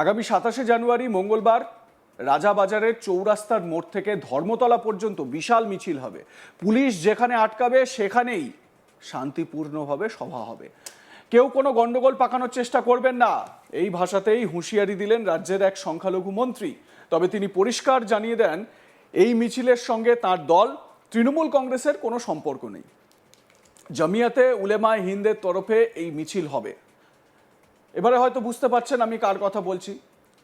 আগামী 27শে জানুয়ারি মঙ্গলবার রাজাবাজারের চৌরাস্তার মোড় থেকে ধর্মতলা পর্যন্ত বিশাল মিছিল হবে। পুলিশ যেখানে আটকাবে সেখানেই শান্তিপূর্ণভাবে সভা হবে। কেউ কোনো গন্ডগোল পাকানোর চেষ্টা করবেন না, এই ভাষাতেই হুঁশিয়ারি দিলেন রাজ্যের এক সংখ্যালঘু মন্ত্রী। তবে তিনি পরিষ্কার জানিয়ে দেন, এই মিছিলের সঙ্গে তার দল তৃণমূল কংগ্রেসের কোনো সম্পর্ক নেই। জামিয়াতে উলেমায়ে হিন্দের তরফে এই মিছিল হবে। এবারে হয়তো বুঝতে পারছেন আমি কার কথা বলছি।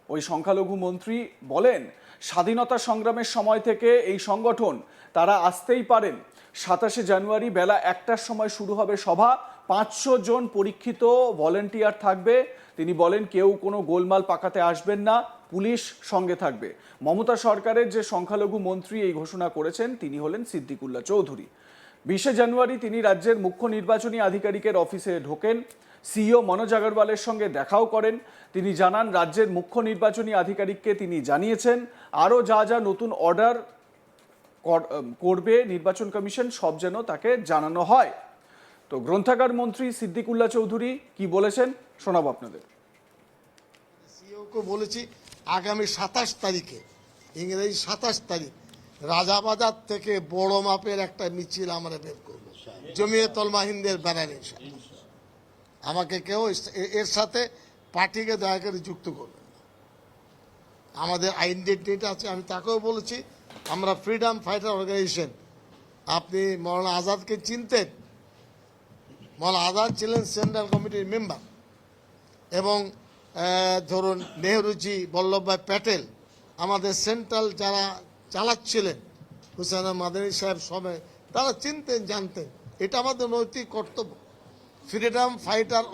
ওই সংখ্যালঘু মন্ত্রী বলেন, স্বাধীনতা সংগ্রামের সময় থেকে এই সংগঠন, তারা আসতেই পারেন। 27শে জানুয়ারি বেলা 1টার সময় শুরু হবে সভা। 500 জন পরীক্ষিত ভলেন্টিয়ার থাকবে। তিনি বলেন, কেউ কোনো গোলমাল পাকাতে আসবেন না, পুলিশ সঙ্গে থাকবে। মমতা সরকারের যে সংখ্যালঘু মন্ত্রী এই ঘোষণা করেছেন তিনি হলেন সিদ্দিকুল্লাহ চৌধুরী। 20শে জানুয়ারি তিনি রাজ্যের মুখ্য নির্বাচনী আধিকারিকের অফিসে ঢোকেন। সিইও মনোজ আগরওয়ালের সঙ্গে দেখাও করেন। তিনি জানান, রাজ্যের মুখ্য নির্বাচনী আধিকারিককে তিনি জানিয়েছেন আরও যা যা নতুন অর্ডার করবে নির্বাচন কমিশন, সব যেন তাকে জানানো হয়। তো গ্রন্থাগার মন্ত্রী সিদ্দিকুল্লাহ চৌধুরী কি বলেছেন শোনাবো আপনাদের। সিইওকে বলেছি আগামী 27 তারিখে, ইংরেজি 27 তারিখ, রাজাবাজার থেকে বড় মাপের একটা মিছিল আমরা বের করবো জমিয়ত উলামায়ে হিন্দের ব্যানারে। আমাকে কেউ এর সাথে পার্টিকে দয়া করে যুক্ত করবে না। আমাদের আইডেন্টিটি আছে, আমি তাকেও বলেছি আমরা ফ্রিডম ফাইটার অর্গানাইজেশন। আপনি মৌলানা আজাদকে চিনতেন, মৌলানা আজাদ ছিলেন সেন্ট্রাল কমিটির মেম্বার, এবং ধরুন নেহরুজি, বল্লভভাই প্যাটেল, আমাদের সেন্ট্রাল যারা চালাচ্ছিলেন, হুসেন মাদানী সাহেব সবাই, তারা চিনতেন, জানতেন। এটা আমাদের নৈতিক কর্তব্য। ফ্রিডম ফাইটার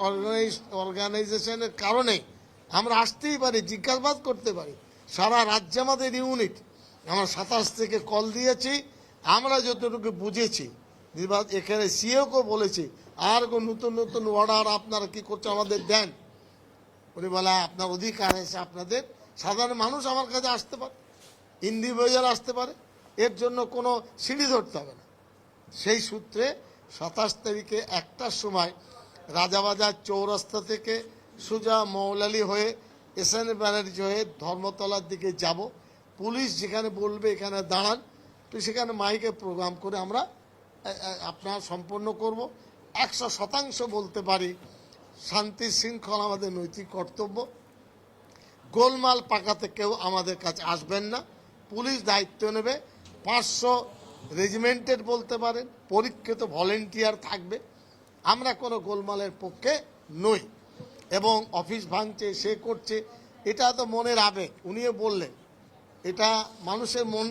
অর্গানাইজেশনের কারণে আমরা আসতেই পারি, জিজ্ঞাসাবাদ করতে পারি। সারা রাজ্যে আমাদের ইউনিট। আমরা 27 থেকে কল দিয়েছি। আমরা যতটুকু বুঝেছি, এখানে সিইওকে বলেছি আর নতুন নতুন অর্ডার আপনারা কি করছে আমাদের দেন। উনি বলে আপনার অধিকার আছে, আপনাদের সাধারণ মানুষ আমার কাছে আসতে পারে, ইন্ডিভিজুয়াল আসতে পারে, এর জন্য কোনো সিঁড়ি ধরতে হবে না। সেই সূত্রে 27 তারিখে 1টার সময় রাজাবাজার চৌরাস্তা থেকে সোজা মৌলালি হয়ে এসএন ব্যানার্জি হয়ে ধর্মতলার দিকে যাব। পুলিশ যেখানে বলবে এখানে দাঁড়ান, তো সেখানে মাইকে প্রোগ্রাম করে আমরা আপনার সম্পন্ন করব। 100% বলতে পারি শান্তি শৃঙ্খলা আমাদের নৈতিক কর্তব্য। গোলমাল পাকাতে কেউ আমাদের কাছে আসবেন না। পুলিশ দায়িত্ব নেবে। 500 রেজিমেন্টেড বলতে পারেন, পরীক্ষিত ভলেন্টিয়ার থাকবে। আমরা কোনো গোলমালের পক্ষে নই। এবং অফিস ভাঙছে, সে করছে, এটা তো মনের আবেগ। উনিও বললেন এটা মানুষের মন,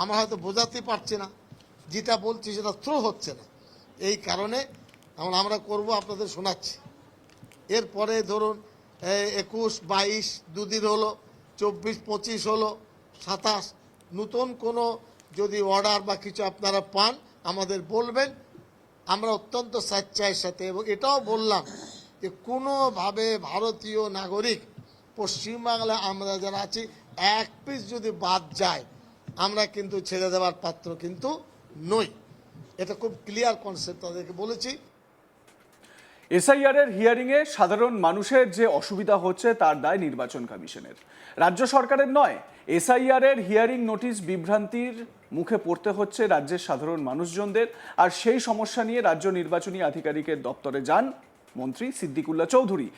আমরা হয়তো বোঝাতে পারছি না, যেটা বলছি সেটা থ্রো হচ্ছে না। এই কারণে আমরা করব, আপনাদের শোনাচ্ছি। এরপরে ধরুন 21, 22 দুদিন হলো, 24, 25 হলো, 27 নতুন কোনো যদি অর্ডার বা কিছু আপনারা পান আমাদের বলবেন। আমরা অত্যন্ত স্বেচ্ছার সাথে, এবং এটাও বললাম যে কোনোভাবে ভারতীয় নাগরিক পশ্চিমবাংলায় আমরা যারা আছি এক পিস যদি বাদ যায় আমরা কিন্তু ছেড়ে দেওয়ার পাত্র কিন্তু নই। এটা খুব ক্লিয়ার কনসেপ্ট তাদেরকে বলেছি। এসআইআর এর হিয়ারিংয়ে সাধারণ মানুষের যে অসুবিধা হচ্ছে তার দায় নির্বাচন কমিশনের, রাজ্য সরকারের নয়। এসআইআর এর হিয়ারিং নোটিশ বিভ্রান্তির মুখে পড়তে হচ্ছে রাজ্যের সাধারণ মানুষজনদের। আর সেই সমস্যা নিয়ে রাজ্য নির্বাচনী আধিকারিকের দপ্তরে যান মন্ত্রী সিদ্দিকুল্লাহ চৌধুরী।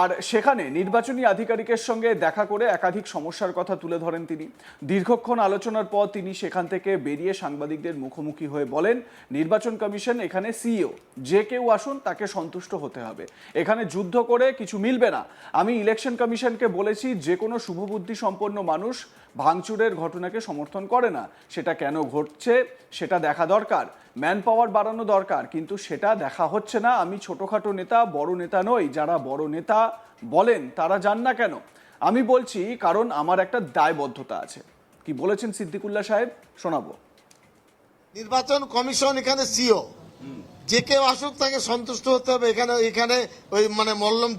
আর সেখানে নির্বাচনী আধিকারিকের সঙ্গে দেখা করে একাধিক সমস্যার কথা তুলে ধরেন তিনি। দীর্ঘক্ষণ আলোচনার পর তিনি সেখান থেকে বেরিয়ে সাংবাদিকদের মুখোমুখি হয়ে বলেন, নির্বাচন কমিশন এখানে সিইও, যে কেউ আসুন তাকে সন্তুষ্ট হতে হবে। এখানে যুদ্ধ করে কিছু মিলবে না। আমি ইলেকশন কমিশনকে বলেছি, যে কোনো শুভবুদ্ধি সম্পন্ন মানুষ ভাঙচুরের ঘটনাকে সমর্থন করে না। সেটা কেন ঘটছে সেটা দেখা দরকার, ম্যান পাওয়ার বাড়ানো দরকার, কিন্তু সেটা দেখা হচ্ছে না। আমি ছোটখাটো নেতা, বড় নেতা নই। যারা বড় নেতা বলেন তারা যান না কেন? আমি বলছি কারণ আমার একটা দায়বদ্ধতা আছে। কি বলেছেন সিদ্দিকুল্লাহ সাহেব শোনাবো। নির্বাচন কমিশন এখানে সিইও, যে কেউ আসুক তাকে সন্তুষ্ট হতে হবে। এখানে ওই মানে মল্লম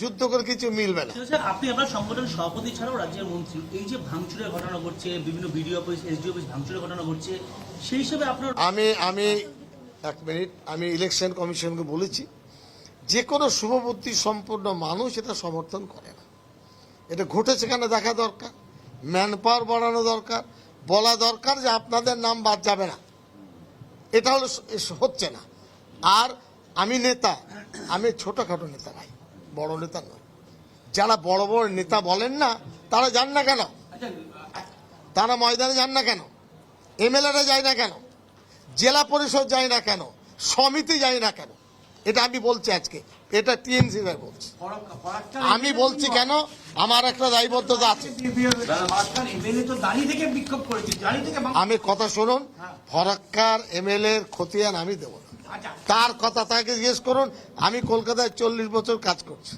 যুদ্ধ করে কিছু মিলবে না। আপনি আপনার সংগঠন সভাপতি ছাড়াও রাজ্যের মন্ত্রী, এই যে ভাঙচুরের ঘটনা ঘটছে, বিভিন্ন বিডিও অফিস, এসডি অফিস ভাঙচুরের ঘটনা ঘটছে, সেই হিসেবে আপনার আমি এক মিনিট, আমি ইলেকশন কমিশনকে বলেছি যে কোনো শুভবুদ্ধি সম্পূর্ণ মানুষ এটা সমর্থন করে না। এটা ঘটেছে কেন দেখা দরকার, ম্যান পাওয়ার বাড়ানো দরকার, বলা দরকার যে আপনাদের নাম বাদ যাবে না। এটা হলো হচ্ছে না। আর আমি নেতা, আমি ছোটখাটো নেতা নাই, বড় নেতা নয়। যারা বড় বড় নেতা বলেন না তারা যান না কেন, তারা ময়দানে যান না কেন, এমএলএরা যায় না কেন, জেলা পরিষদ যায় না কেন, সমিতি যায় না কেন? এটা আমি বলছি আজকে, এটা টিএমসি বলছি। আমি বলছি কেন, আমার একটা দায়বদ্ধতা আছে। আমি কথা শুনুন, ফরাক্কার এমএলএ এর খতিয়ান আমি দেব না, তার কথা তাকে জিজ্ঞেস করুন। আমি কলকাতায় 40 বছর কাজ করছি,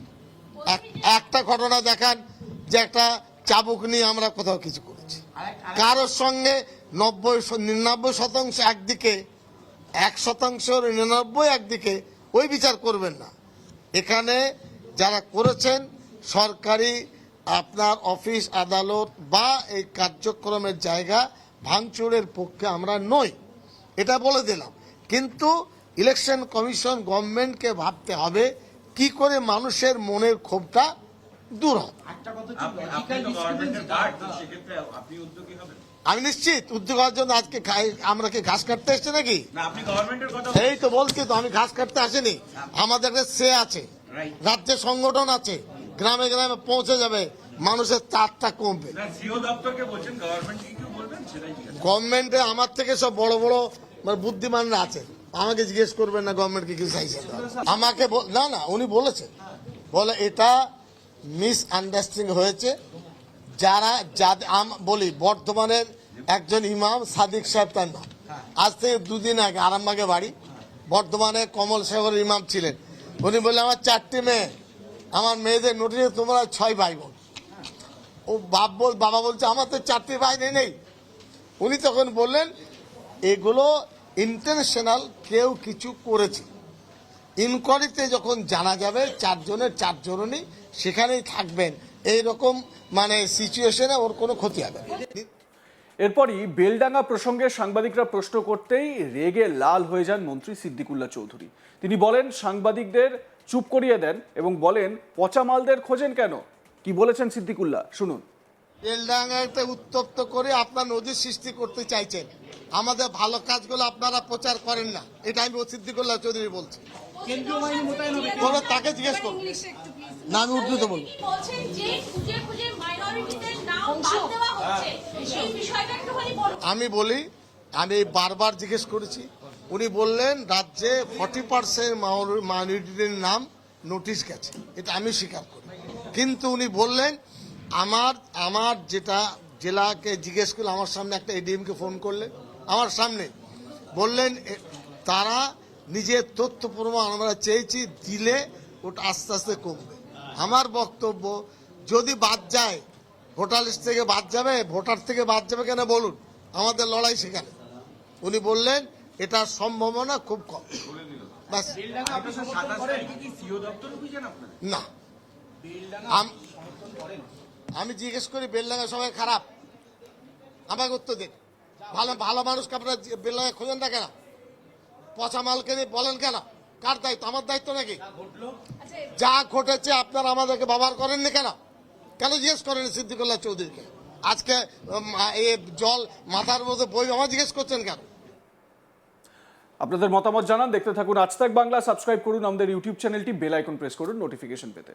একটা ঘটনা দেখান যে একটা চাবুক নিয়ে আমরা কোথাও কিছু করেছি। কারোর সঙ্গে 99% একদিকে, 1% 99 একদিকে, ওই বিচার করবেন না। এখানে যারা করেছেন সরকারি আপনার অফিস আদালত বা এই কার্যক্রমের জায়গা ভাঙচুরের পক্ষে আমরা নই, এটা বলে দিলাম। কিন্তু ইলেকশন কমিশন, গভর্নমেন্টকে ভাবতে হবে কি করে মানুষের মনের ক্ষোভটা দূর হবে। আমি নিশ্চিত উদ্যোগ হওয়ার জন্য আজকে আমরা কি ঘাস কাটতে এসছি নাকি? এই তো বলছি তো, আমি ঘাস কাটতে আসিনি। আমাদের সে আছে, রাজ্যে সংগঠন আছে, গ্রামে গ্রামে পৌঁছে যাবে, মানুষের চাপটা কমবে। গভর্নমেন্টে আমার থেকে সব বড় বড় বুদ্ধিমানরা আছে, আমাকে জিজ্ঞেস করবেন না গভর্নমেন্ট কি কিছু চাইছে। আমাকে না না, উনি বলেছেন, বলে এটা মিসআন্ডারস্ট্যান্ডিং হয়েছে। যারা বলি, বর্ধমানের একজন ইমাম সাদিক সাহেব, তার নাম, আজ থেকে 2 দিন আগে আরামবাগে বাড়ি, বর্ধমানে কমল সাগরের ইমাম ছিলেন। উনি বললেন আমার 4টি মেয়ে, আমার মেয়েদের নোটিশে তোমরা 6 ভাই বোন। ও বাবা বলছে আমার তো 4টি ভাই নেই। উনি তখন বললেন এগুলো ইন্টারন্যাশনাল কেউ কিছু করেছে, ইনকোয়ারিতে যখন জানা যাবে 4 জনের 4 জনই সেখানেই থাকবেন, এইরকম সিচুয়েশনে ওর কোনো ক্ষতি হবে না। এরপরই বেলডাঙ্গা প্রসঙ্গে সাংবাদিকরা প্রশ্ন করতেই রেগে লাল হয়ে যান মন্ত্রী সিদ্দিকুল্লাহ চৌধুরী। তিনি বলেন সাংবাদিকদের চুপ করিয়ে দেন এবং বলেন পচা মালদের খোঁজেন কেন। কি বলেছেন সিদ্দিকুল্লাহ, শুনুন। বেলডাঙ্গাতে উত্তপ্ত করে আপনার নদীর সৃষ্টি করতে চাইছেন, আমাদের ভালো কাজগুলো আপনারা প্রচার করেন না, এটা আমি সিদ্দিকুল্লাহ চৌধুরী বলছি। তাকে জিজ্ঞেস করুন না, আমি উর্দুতে বলবো। আমি বলি, আমি বারবার জিজ্ঞেস করেছি, উনি বললেন রাজ্যে 40% মাইনরিটির নাম নোটিশ গেছে, এটা আমি স্বীকার করি। কিন্তু উনি বললেন আমার যেটা জেলাকে জিজ্ঞেস করলে, আমার সামনে একটা এডিএমকে ফোন করলেন, আমার সামনে বললেন তারা নিজের তথ্য প্রমাণ আমরা চেয়েছি, দিলে ওটা আস্তে আস্তে কমবে। আমার বক্তব্য, যদি বাদ যায়, ভোটার লিস্ট থেকে বাদ যাবে, ভোটার থেকে বাদ যাবে কেন বলুন, আমাদের লড়াই সেখানে। উনি বললেন এটা সম্ভাবনা খুব কম। না, আমি জিজ্ঞেস করি বেলডাঙ্গা সবাই খারাপ, আমাকে উত্তর দিন। ভালো ভালো মানুষকে আপনারা বেলডাঙ্গা খোঁজেন না কেন? পচা মালকে বলেন কেন? কার দায়িত্ব? আমার দায়িত্ব নাকি? যা ঘটেছে আপনারা আমাদেরকে ব্যবহার করেননি কেন? কেন জিজ্ঞেস করেন সিদ্দিকুল্লাহ চৌধুরীকে? আজকে জল মাথার মধ্যে বই আমার জিজ্ঞেস করছেন কেন? আপনাদের মতামত জানান। দেখতে থাকুন আজ তাক বাংলা। সাবস্ক্রাইব করুন আমাদের ইউটিউব চ্যানেলটি, বেল আইকন প্রেস করুন নোটিফিকেশন পেতে।